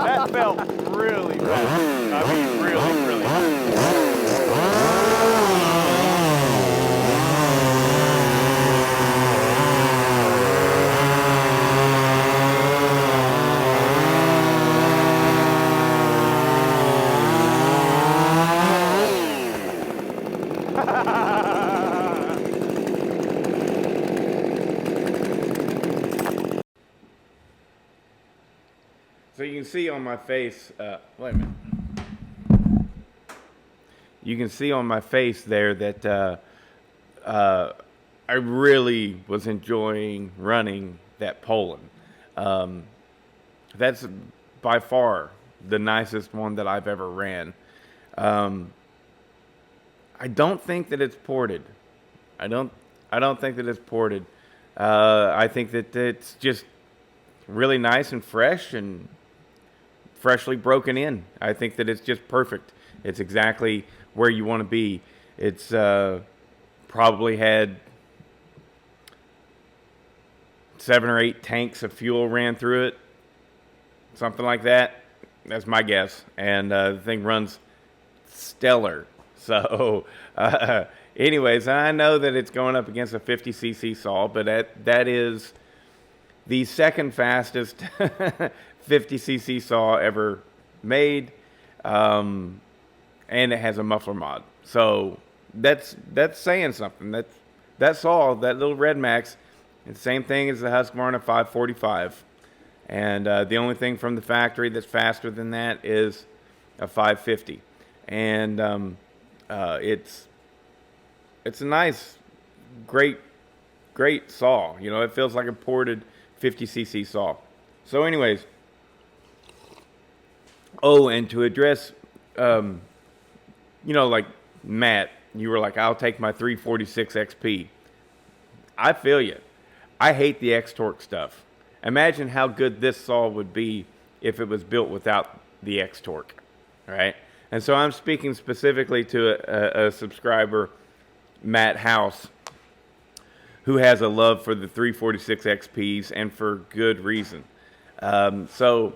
That felt really bad. I mean, really bad. So you can see on my face, wait a minute. You can see on my face there that I really was enjoying running that Poulan. That's by far the nicest one that I've ever ran. I don't think that it's ported. I don't think that it's ported. I think that it's just really nice and fresh and freshly broken in. I think that it's just perfect. It's exactly where you want to be. It's probably had 7 or 8 tanks of fuel ran through it, something like that. That's my guess. And the thing runs stellar. So anyways, I know that it's going up against a 50cc saw, but that is the second fastest 50cc saw ever made, and it has a muffler mod. So that's saying something. That saw, that little Redmax, it's the same thing as the Husqvarna 545, and the only thing from the factory that's faster than that is a 550, and it's a nice, great saw. You know, it feels like a ported 50cc saw. So anyways, oh, and to address, you know, like Matt, you were like, I'll take my 346 XP. I feel you. I hate the X-Torque stuff. Imagine how good this saw would be if it was built without the X-Torque, right? And so I'm speaking specifically to a subscriber, Matt House, who has a love for the 346 XPs, and for good reason. So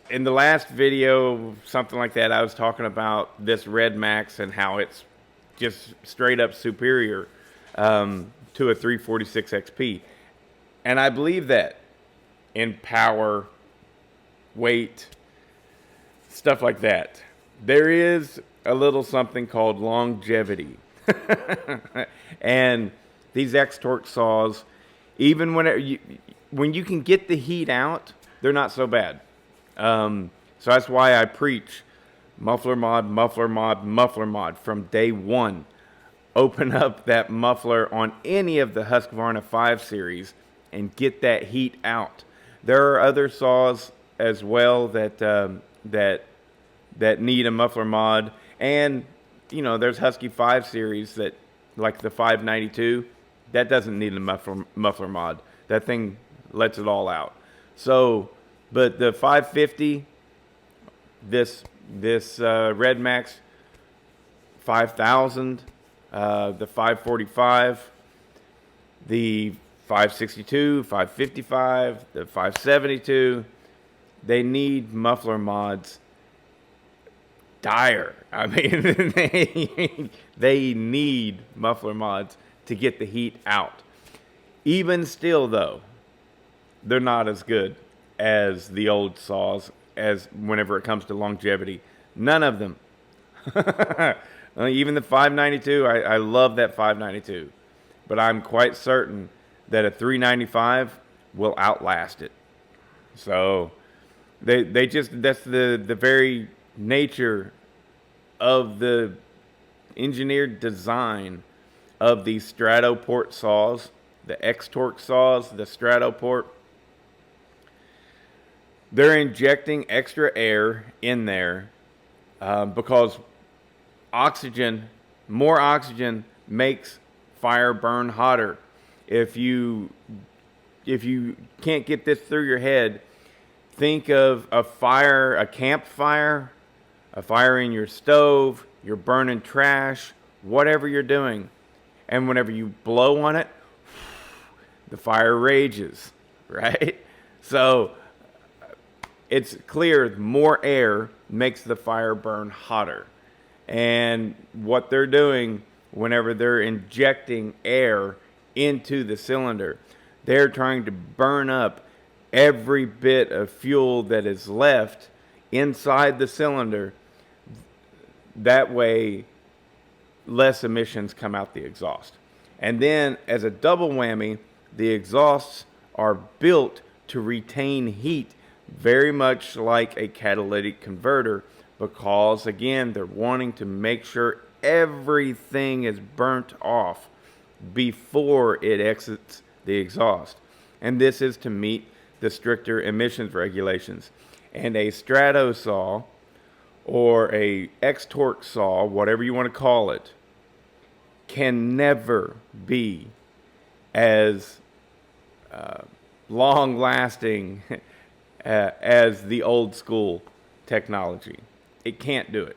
in the last video, something like that, I was talking about this Redmax and how it's just straight up superior to a 346 XP. And I believe that in power, weight, stuff like that. There is a little something called longevity. And these X-Torque saws, even when you can get the heat out, they're not so bad. So that's why I preach muffler mod, muffler mod, muffler mod from day one. Open up that muffler on any of the Husqvarna 5 series and get that heat out. There are other saws as well that need a muffler mod, and you know, there's Husky 5 series that, like the 592, that doesn't need a muffler mod. That thing lets it all out. So, but the 550, this Redmax 5000, the 545, the 562, 555, the 572, they need muffler mods dire. I mean, they need muffler mods to get the heat out. Even still, though, they're not as good as the old saws as whenever it comes to longevity. None of them. Even the 592, I love that 592. But I'm quite certain that a 395 will outlast it. So they just, that's the very nature of the engineered design of these Strato port saws, the X-Torque saws, the Strato port. They're injecting extra air in there because oxygen more oxygen makes fire burn hotter. If you can't get this through your head, think of a fire, a campfire, a fire in your stove, you're burning trash, whatever you're doing. And whenever you blow on it, the fire rages, right? So it's clear more air makes the fire burn hotter. And what they're doing whenever they're injecting air into the cylinder, they're trying to burn up every bit of fuel that is left inside the cylinder. That way, less emissions come out the exhaust. And then, as a double whammy, the exhausts are built to retain heat, very much like a catalytic converter, because, again, they're wanting to make sure everything is burnt off before it exits the exhaust. And this is to meet the stricter emissions regulations. And a Strato saw or a X-Torque saw, whatever you want to call it, can never be as long-lasting as the old school technology. It can't do it.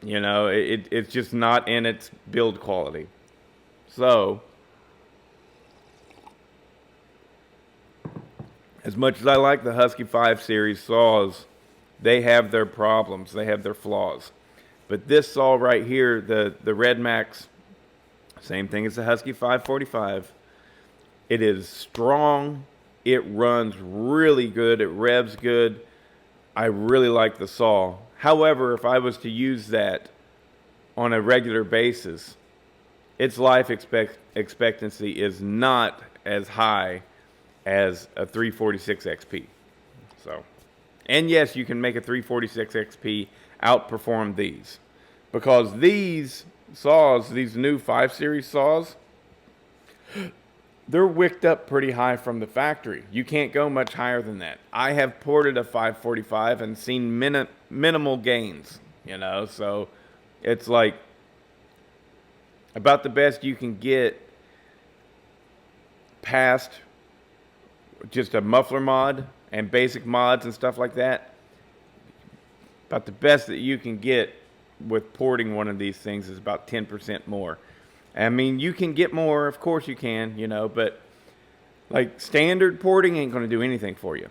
You know, it's just not in its build quality. So, as much as I like the Husky 5 Series saws, they have their problems. They have their flaws. But this saw right here, the Redmax, same thing as the Husky 545. It is strong. It runs really good. It revs good. I really like the saw. However, if I was to use that on a regular basis, its life expectancy is not as high as a 346 XP. So, and yes, you can make a 346 XP outperform these, because these saws, these new 5 Series saws, they're wicked up pretty high from the factory. You can't go much higher than that. I have ported a 545 and seen minimal gains, you know, so it's like about the best you can get past just a muffler mod and basic mods and stuff like that. About the best that you can get with porting one of these things is about 10% more. I mean, you can get more, of course you can, you know, but like standard porting ain't going to do anything for you.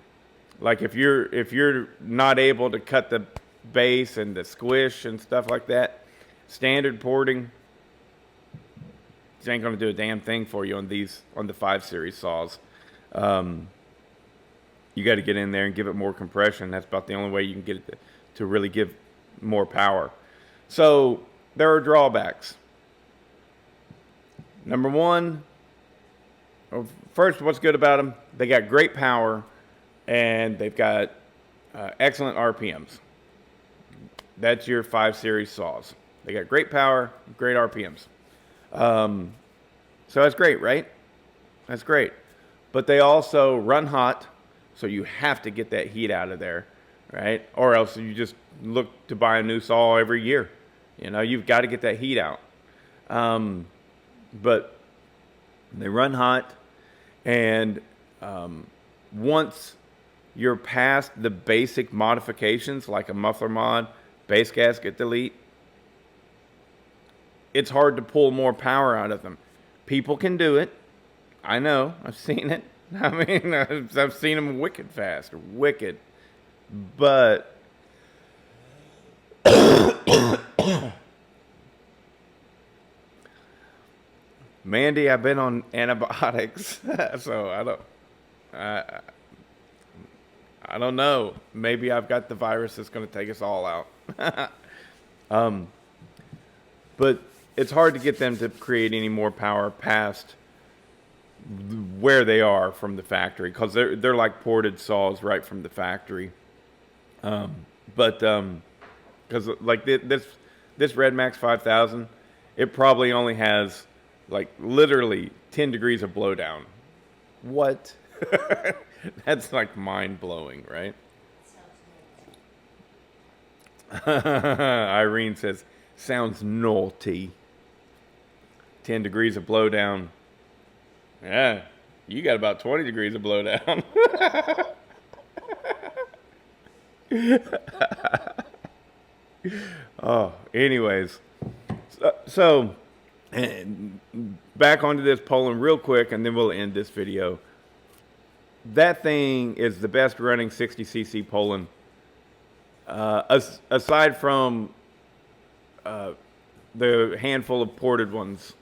Like if you're not able to cut the base and the squish and stuff like that, standard porting ain't going to do a damn thing for you on the 5 Series saws. You got to get in there and give it more compression. That's about the only way you can get it to really give more power. So there are drawbacks. Number one, first, what's good about them? They got great power, and they've got excellent RPMs. That's your 5 Series saws. They got great power, great RPMs. So that's great, right? That's great. But they also run hot, so you have to get that heat out of there, right? Or else you just look to buy a new saw every year. You know, you've got to get that heat out. But they run hot, and once you're past the basic modifications like a muffler mod, base gasket delete, it's hard to pull more power out of them. People can do it. I know. I've seen it. I mean, I've seen them wicked fast, wicked. But Mandy, I've been on antibiotics, so I don't know. Maybe I've got the virus that's going to take us all out. But it's hard to get them to create any more power past where they are from the factory, because they're like ported saws right from the factory. Because like this Redmax 5000, it probably only has like literally 10 degrees of blowdown. What? That's like mind blowing, right? Irene says, Sounds naughty. 10 degrees of blowdown. Yeah, you got about 20 degrees of blowdown. Oh, anyways. So and back onto this Poulan real quick, and then we'll end this video. That thing is the best running 60cc Poulan. Aside from the handful of ported ones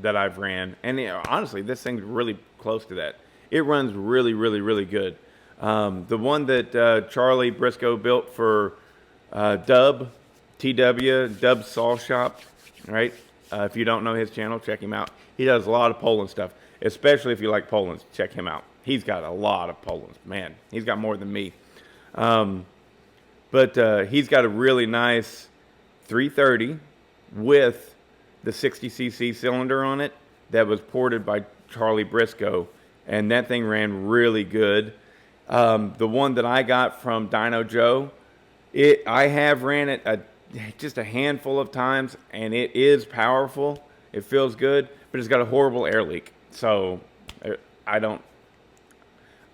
that I've ran. And honestly, this thing's really close to that. It runs really, really, really good. The one that Charlie Briscoe built for Dub Saw Shop, right? If you don't know his channel, check him out. He does a lot of Poulan stuff, especially if you like Poulans. Check him out. He's got a lot of Poulans. Man, he's got more than me. But he's got a really nice 330 with the 60cc cylinder on it that was ported by Charlie Briscoe, and that thing ran really good. The one that I got from Dino Joe, I have ran it just a handful of times, and it is powerful. It feels good, but it's got a horrible air leak. So I don't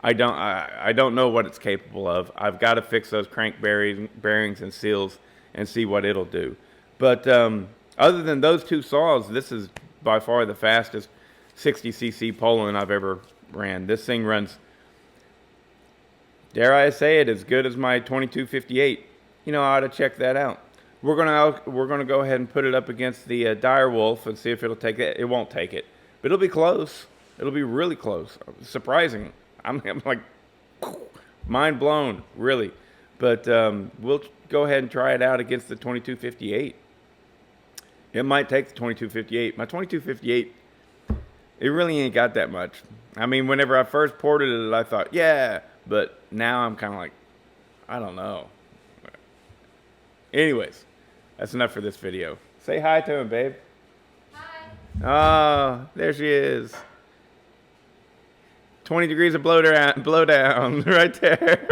know what it's capable of. I've got to fix those crank bearings and seals and see what it'll do. But other than those two saws, this is by far the fastest 60cc Poulan I've ever ran. This thing runs, dare I say it, as good as my 2258. You know, I ought to check that out. We're gonna go ahead and put it up against the Direwolf and see if it'll take it. It won't take it, but it'll be close. It'll be really close. Surprising. I'm like mind blown, really. But we'll go ahead and try it out against the 2258. It might take the 2258. My 2258, it really ain't got that much. I mean, whenever I first ported it, I thought, yeah, but now I'm kind of like, I don't know. Anyways, that's enough for this video. Say hi to him, babe. Hi. Oh, there she is. 20 degrees of blowdown right there.